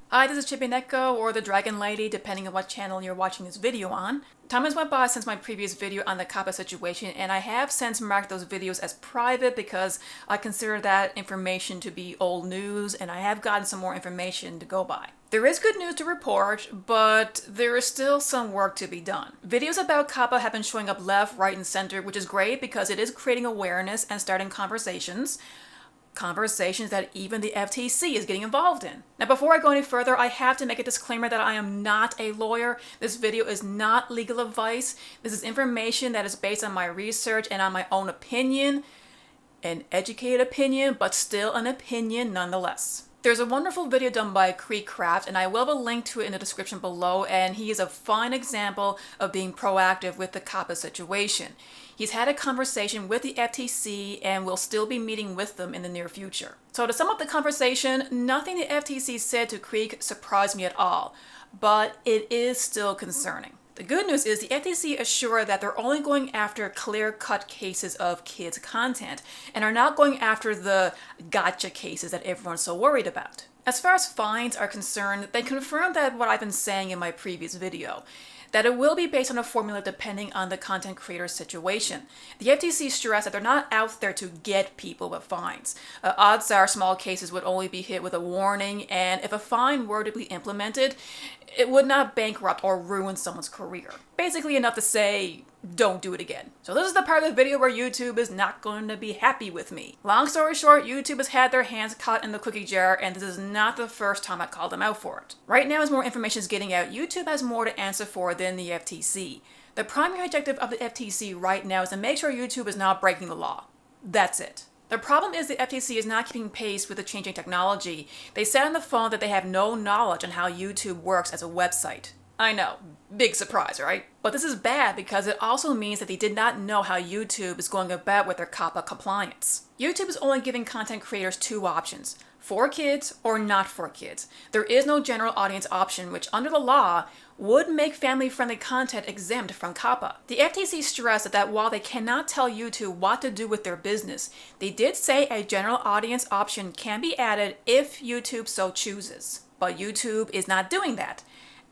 Hi, this is Chippy Neko or the Dragon Lady, depending on what channel you're watching this video on. Time has went by since my previous video on the COPPA situation, and I have since marked those videos as private because I consider that information to be old news, and I have gotten some more information to go by. There is good news to report, but there is still some work to be done. Videos about COPPA have been showing up left, right, and center, which is great because it is creating awareness and starting conversations that even the FTC is getting involved in. Now, before I go any further, I have to make a disclaimer that I am not a lawyer. This video is not legal advice. This is information that is based on my research and on my own opinion, an educated opinion, but still an opinion nonetheless. There's a wonderful video done by Creek Craft, and I will have a link to it in the description below, and he is a fine example of being proactive with the COPPA situation. He's had a conversation with the FTC and will still be meeting with them in the near future. So to sum up the conversation, nothing the FTC said to Creek surprised me at all, but it is still concerning. The good news is the FTC assured that they're only going after clear-cut cases of kids' content and are not going after the gotcha cases that everyone's so worried about. As far as fines are concerned, they confirmed that what I've been saying in my previous video, that it will be based on a formula depending on the content creator's situation. The FTC stressed that they're not out there to get people with fines. Odds are small cases would only be hit with a warning, and if a fine were to be implemented, it would not bankrupt or ruin someone's career. Basically enough to say, don't do it again. So this is the part of the video where YouTube is not going to be happy with me. Long story short, YouTube has had their hands caught in the cookie jar, and this is not the first time I called them out for it. Right now, as more information is getting out, YouTube has more to answer for than the FTC. The primary objective of the FTC right now is to make sure YouTube is not breaking the law. That's it. The problem is the FTC is not keeping pace with the changing technology. They said on the phone that they have no knowledge on how YouTube works as a website. I know, big surprise, right? But this is bad because it also means that they did not know how YouTube is going about with their COPPA compliance. YouTube is only giving content creators two options: for kids or not for kids. There is no general audience option, which under the law would make family-friendly content exempt from COPPA. The FTC stressed that while they cannot tell YouTube what to do with their business, they did say a general audience option can be added if YouTube so chooses. But YouTube is not doing that.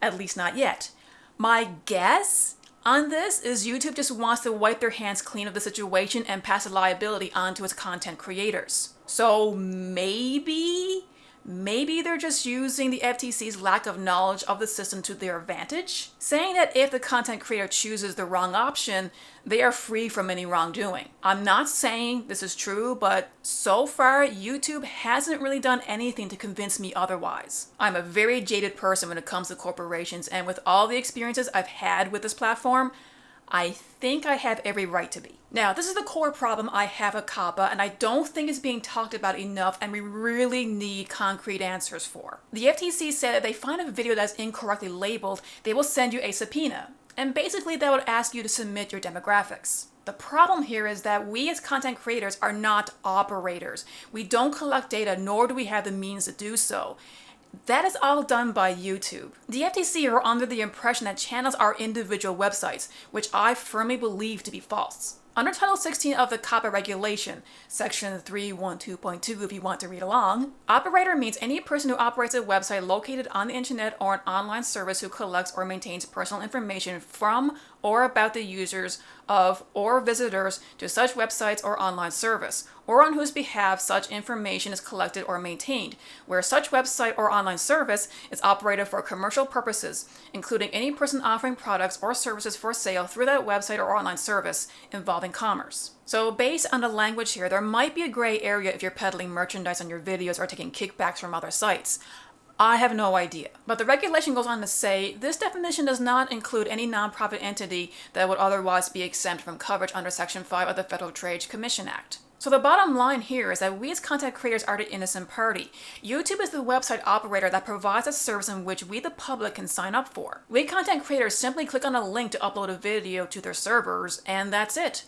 At least not yet. My guess on this is YouTube just wants to wipe their hands clean of the situation and pass the liability on to its content creators. So maybe they're just using the FTC's lack of knowledge of the system to their advantage, saying that if the content creator chooses the wrong option, they are free from any wrongdoing. I'm not saying this is true, but so far, YouTube hasn't really done anything to convince me otherwise. I'm a very jaded person when it comes to corporations, and with all the experiences I've had with this platform, I think I have every right to be. Now, this is the core problem I have with COPPA, and I don't think it's being talked about enough, and we really need concrete answers for. The FTC said that they find a video that's incorrectly labeled, they will send you a subpoena. And basically, that would ask you to submit your demographics. The problem here is that we as content creators are not operators. We don't collect data, nor do we have the means to do so. That is all done by YouTube. The FTC are under the impression that channels are individual websites, which I firmly believe to be false. Under Title 16 of the COPPA regulation, Section 312.2 if you want to read along, operator means any person who operates a website located on the internet or an online service who collects or maintains personal information from or about the users of or visitors to such websites or online service, or on whose behalf such information is collected or maintained, where such website or online service is operated for commercial purposes, including any person offering products or services for sale through that website or online service involving commerce. So based on the language here, there might be a gray area if you're peddling merchandise on your videos or taking kickbacks from other sites. I have no idea. But the regulation goes on to say, this definition does not include any nonprofit entity that would otherwise be exempt from coverage under Section 5 of the Federal Trade Commission Act. So the bottom line here is that we as content creators are the innocent party. YouTube is the website operator that provides a service in which we the public can sign up for. We content creators simply click on a link to upload a video to their servers, and that's it.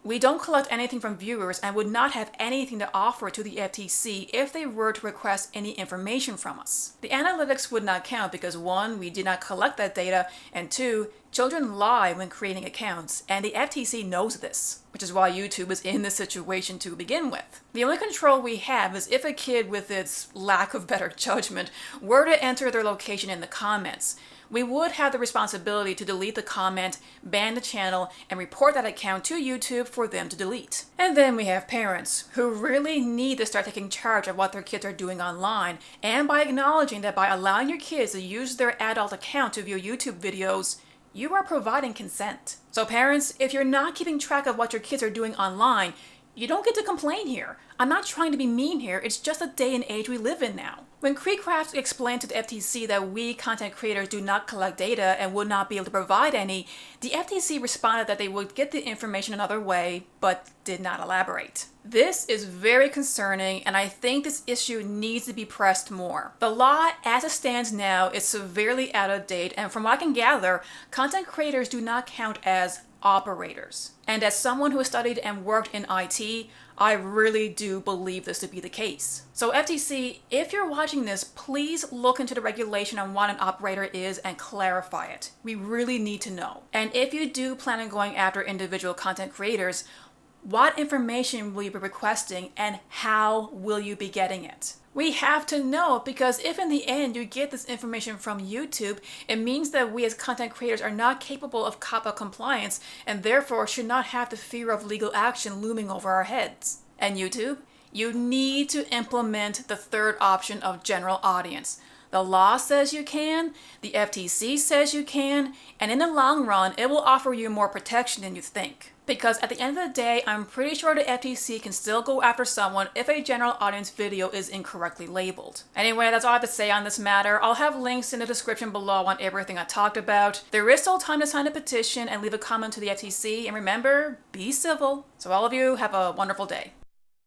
We don't collect anything from viewers and would not have anything to offer to the FTC if they were to request any information from us. The analytics would not count because 1, we did not collect that data, and 2, children lie when creating accounts, and the FTC knows this, which is why YouTube is in this situation to begin with. The only control we have is if a kid, with its lack of better judgment, were to enter their location in the comments. We would have the responsibility to delete the comment, ban the channel, and report that account to YouTube for them to delete. And then we have parents who really need to start taking charge of what their kids are doing online, and by acknowledging that by allowing your kids to use their adult account to view YouTube videos, you are providing consent. So parents, if you're not keeping track of what your kids are doing online, you don't get to complain here. I'm not trying to be mean here, it's just the day and age we live in now. When Creecraft explained to the FTC that we content creators do not collect data and would not be able to provide any, the FTC responded that they would get the information another way, but did not elaborate. This is very concerning, and I think this issue needs to be pressed more. The law as it stands now is severely out of date, and from what I can gather, content creators do not count as operators. And as someone who has studied and worked in IT, I really do believe this to be the case. So FTC, if you're watching this, please look into the regulation on what an operator is and clarify it. We really need to know. And if you do plan on going after individual content creators, what information will you be requesting and how will you be getting it? We have to know, because if in the end you get this information from YouTube, it means that we as content creators are not capable of COPPA compliance and therefore should not have the fear of legal action looming over our heads. And YouTube, you need to implement the third option of general audience. The law says you can, the FTC says you can, and in the long run, it will offer you more protection than you think. Because at the end of the day, I'm pretty sure the FTC can still go after someone if a general audience video is incorrectly labeled. Anyway, that's all I have to say on this matter. I'll have links in the description below on everything I talked about. There is still time to sign a petition and leave a comment to the FTC, and remember, be civil. So all of you, have a wonderful day.